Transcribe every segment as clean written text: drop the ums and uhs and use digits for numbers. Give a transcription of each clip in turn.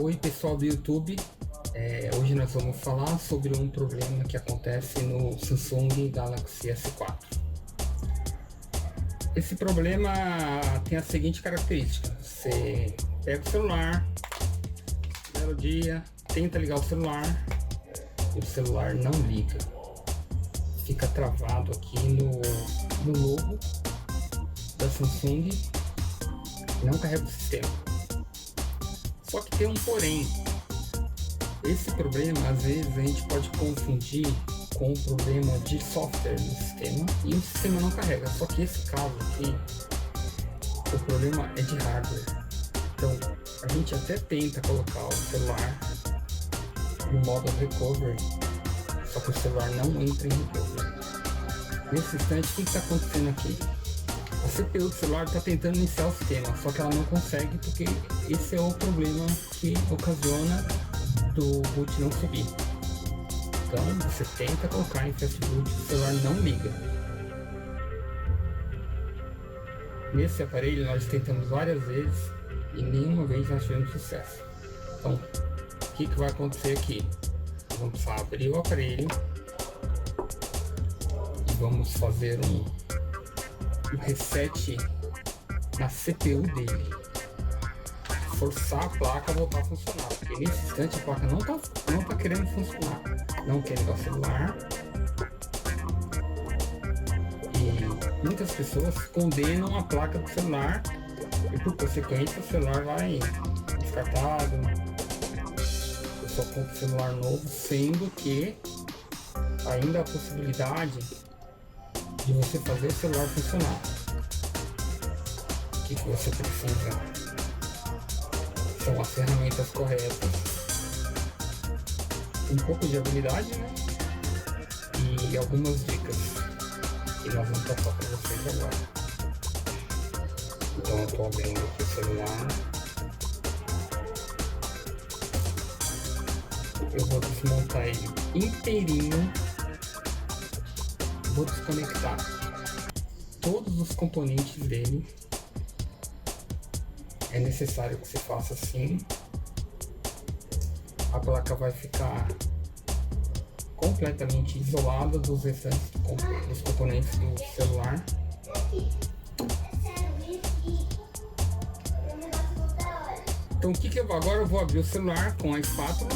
Oi pessoal do YouTube, hoje nós vamos falar sobre um problema que acontece no Samsung Galaxy S4. Esse problema tem a seguinte característica: você pega o celular, belo dia, tenta ligar o celular e o celular não liga, fica travado aqui no logo da Samsung e não carrega o sistema. Só que tem um porém. Esse problema, às vezes, a gente pode confundir com o problema de software no sistema e o sistema não carrega. Só que esse caso aqui, o problema é de hardware. Então, a gente até tenta colocar o celular no modo recovery, só que o celular não entra em recovery. Nesse instante, o que está acontecendo aqui? A CPU do celular está tentando iniciar o sistema, só que ela não consegue porque esse é o problema que ocasiona do boot não subir. Então você tenta colocar em fast boot, o celular não liga. Nesse aparelho nós tentamos várias vezes e nenhuma vez nós tivemos sucesso. Então o que vai acontecer aqui? Vamos precisar abrir o aparelho e vamos fazer um reset na CPU dele, forçar a placa a voltar a funcionar, porque nesse instante a placa não tá querendo funcionar, não quer ligar o celular, e muitas pessoas condenam a placa do celular e por consequência o celular vai descartado, eu só compro celular novo, sendo que ainda há a possibilidade de você fazer o celular funcionar. O que você precisa são as ferramentas corretas, um pouco de habilidade, né? E algumas dicas que nós vamos passar para vocês agora. Então eu estou abrindo aqui o celular, eu vou desmontar ele inteirinho. Vou desconectar todos os componentes dele. É necessário que você faça assim. A placa vai ficar completamente isolada dos restantes dos componentes do celular. Então o que eu agora eu vou abrir o celular com a espátula.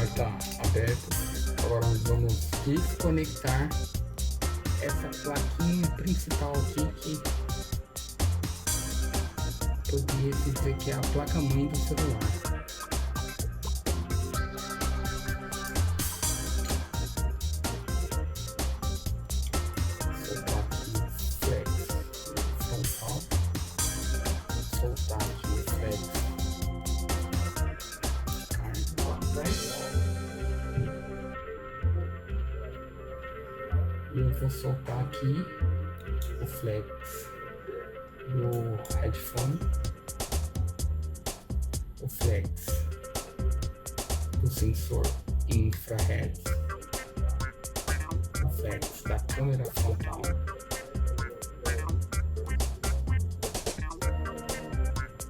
Está aberto. Agora nós vamos desconectar essa plaquinha principal aqui, que poderia se dizer que é a placa mãe do celular. Soltar aqui o flex frontal, soltar aqui o flex. Eu vou soltar aqui o flex do headphone, o flex do sensor infrared, o flex da câmera frontal,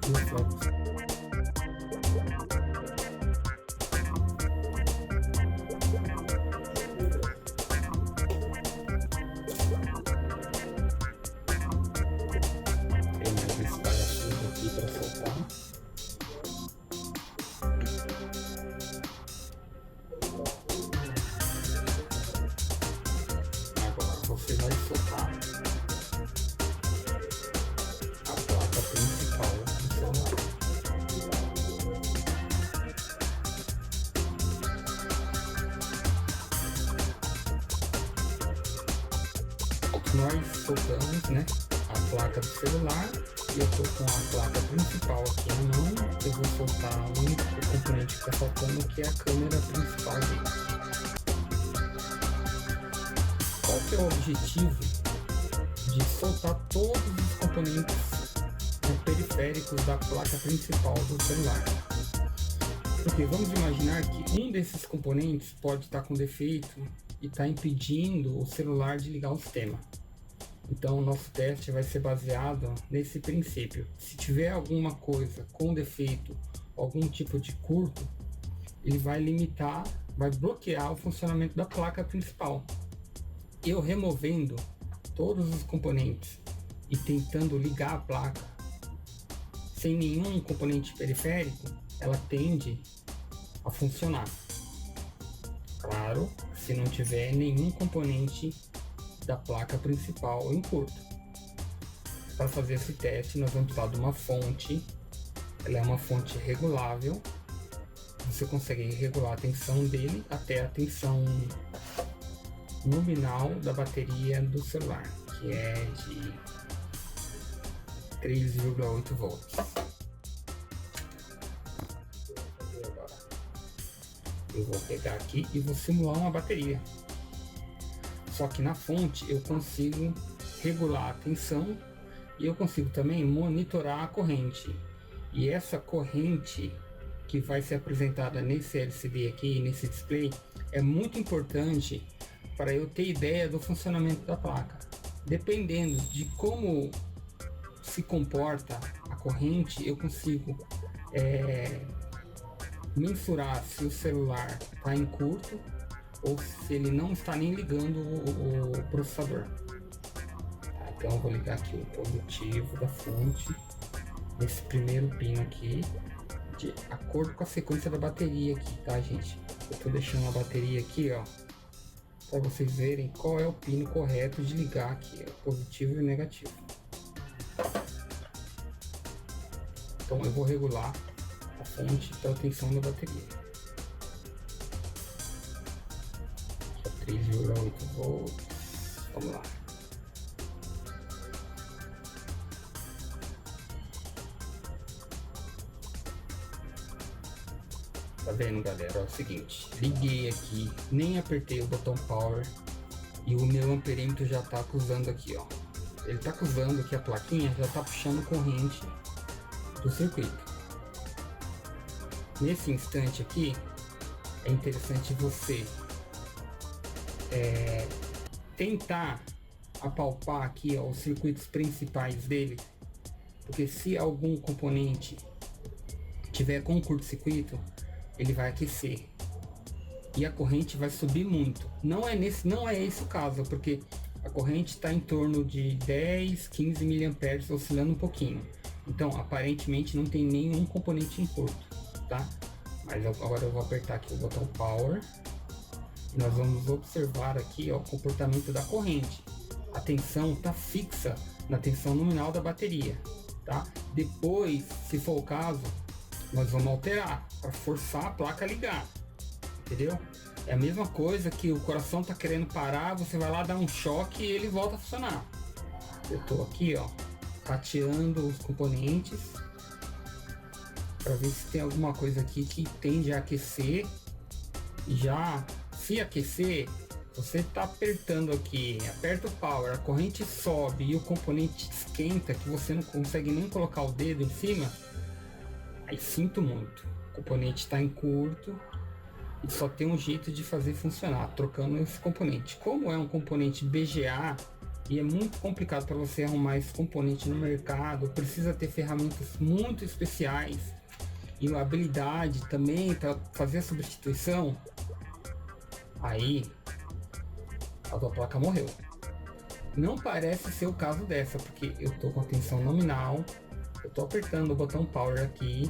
e o flex para soltar. Agora você vai soltar a placa principal do celular. Nós soltamos, né, a placa do celular. E eu tô com a placa principal aqui na mão. Eu vou soltar o único componente que está faltando, que é a câmera principal dele. Qual que é o objetivo de soltar todos os componentes periféricos da placa principal do celular? Porque vamos imaginar que um desses componentes pode estar com defeito e está impedindo o celular de ligar o sistema. Então o nosso teste vai ser baseado nesse princípio. Se tiver alguma coisa com defeito, algum tipo de curto, ele vai limitar, vai bloquear o funcionamento da placa principal. Eu removendo todos os componentes e tentando ligar a placa sem nenhum componente periférico, ela tende a funcionar. Claro, se não tiver nenhum componente da placa principal em curto. Para fazer esse teste, nós vamos precisar de uma fonte. Ela é uma fonte regulável. Você consegue regular a tensão dele até a tensão nominal da bateria do celular, que é de 3,8 volts. Eu vou pegar aqui e vou simular uma bateria. Só que na fonte eu consigo regular a tensão e eu consigo também monitorar a corrente. E essa corrente que vai ser apresentada nesse LCD aqui, nesse display, é muito importante para eu ter ideia do funcionamento da placa. Dependendo de como se comporta a corrente, eu consigo mensurar se o celular está em curto ou se ele não está nem ligando o processador. Então eu vou ligar aqui o positivo da fonte nesse primeiro pino aqui, de acordo com a sequência da bateria aqui, tá, gente? Eu tô deixando a bateria aqui, ó, para vocês verem qual é o pino correto de ligar aqui, o positivo e o negativo. Então eu vou regular a fonte da tensão da bateria. 3,8 volts. Vamos lá. Tá vendo, galera? É o seguinte, liguei aqui, nem apertei o botão power e o meu amperômetro já tá acusando aqui, ó. Ele tá acusando que a plaquinha já tá puxando corrente do circuito. Nesse instante aqui, é interessante você tentar apalpar aqui, ó, os circuitos principais dele, porque se algum componente tiver com curto-circuito, ele vai aquecer e a corrente vai subir muito. Não é esse o caso, porque a corrente está em torno de 10, 15 mA, oscilando um pouquinho. Então aparentemente não tem nenhum componente em curto, tá? Mas agora eu vou apertar aqui o botão power. Nós vamos observar aqui, ó, o comportamento da corrente. A tensão está fixa na tensão nominal da bateria, tá? Depois, se for o caso, nós vamos alterar para forçar a placa a ligar, entendeu? É a mesma coisa que o coração está querendo parar, você vai lá dar um choque e ele volta a funcionar. Eu estou aqui, ó, tateando os componentes para ver se tem alguma coisa aqui que tende a aquecer. E já se aquecer, você está apertando aqui, aperta o power, a corrente sobe e o componente esquenta que você não consegue nem colocar o dedo em cima, aí sinto muito, o componente está em curto e só tem um jeito de fazer funcionar, trocando esse componente. Como é um componente BGA e é muito complicado para você arrumar esse componente no mercado, precisa ter ferramentas muito especiais e uma habilidade também para fazer a substituição, aí a tua placa morreu. Não parece ser o caso dessa, porque eu tô com a tensão nominal, eu tô apertando o botão power aqui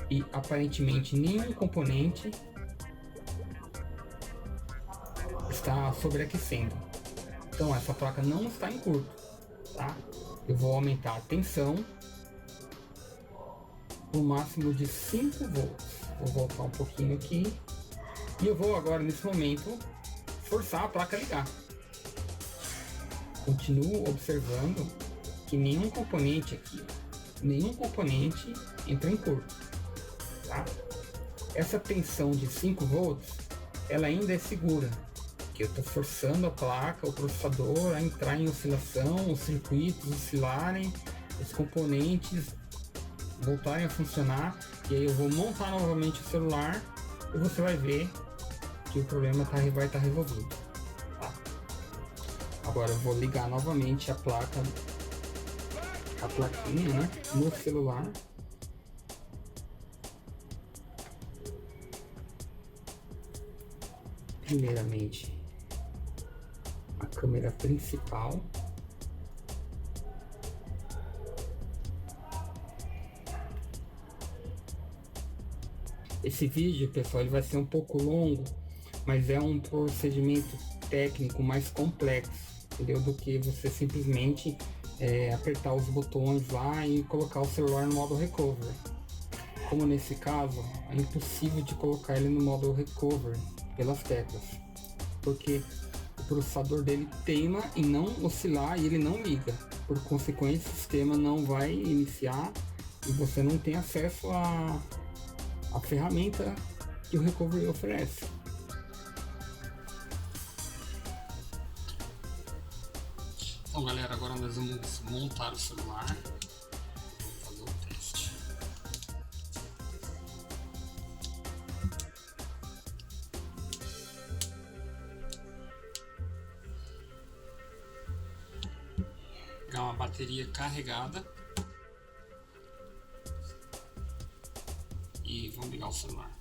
e aparentemente nenhum componente está sobreaquecendo. Então essa placa não está em curto, tá? Eu vou aumentar a tensão no máximo de 5 volts. Vou voltar um pouquinho aqui e eu vou agora nesse momento forçar a placa a ligar. Continuo observando que nenhum componente aqui, nenhum componente entra em curto, tá? Essa tensão de 5 volts, ela ainda é segura, que eu estou forçando a placa, o processador a entrar em oscilação, os circuitos oscilarem, os componentes voltarem a funcionar, e aí eu vou montar novamente o celular e você vai ver que o problema vai estar resolvido. Tá? Agora eu vou ligar novamente a plaquinha, né, no celular. Primeiramente, a câmera principal. Esse vídeo, pessoal, ele vai ser um pouco longo, mas é um procedimento técnico mais complexo, entendeu? Do que você simplesmente apertar os botões lá e colocar o celular no modo recovery. Como nesse caso, é impossível de colocar ele no modo recovery pelas teclas, porque o processador dele teima em não oscilar e ele não liga. Por consequência, o sistema não vai iniciar e você não tem acesso a ferramenta que o recovery oferece. Então, galera, agora nós vamos montar o celular. Vamos fazer o teste. Pegar uma bateria carregada e vamos ligar o celular.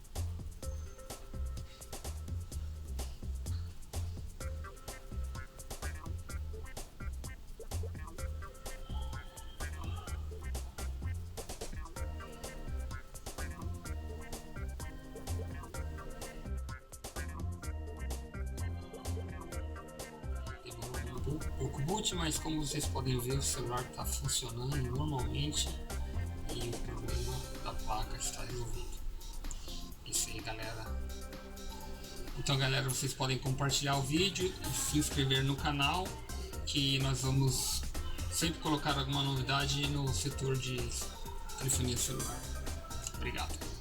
Demorou um pouco boot, mas como vocês podem ver, o celular está funcionando normalmente e o problema da placa está resolvido. Isso aí, galera. Então, galera, vocês podem compartilhar o vídeo e se inscrever no canal, que nós vamos sempre colocar alguma novidade no setor de telefonia celular. Obrigado.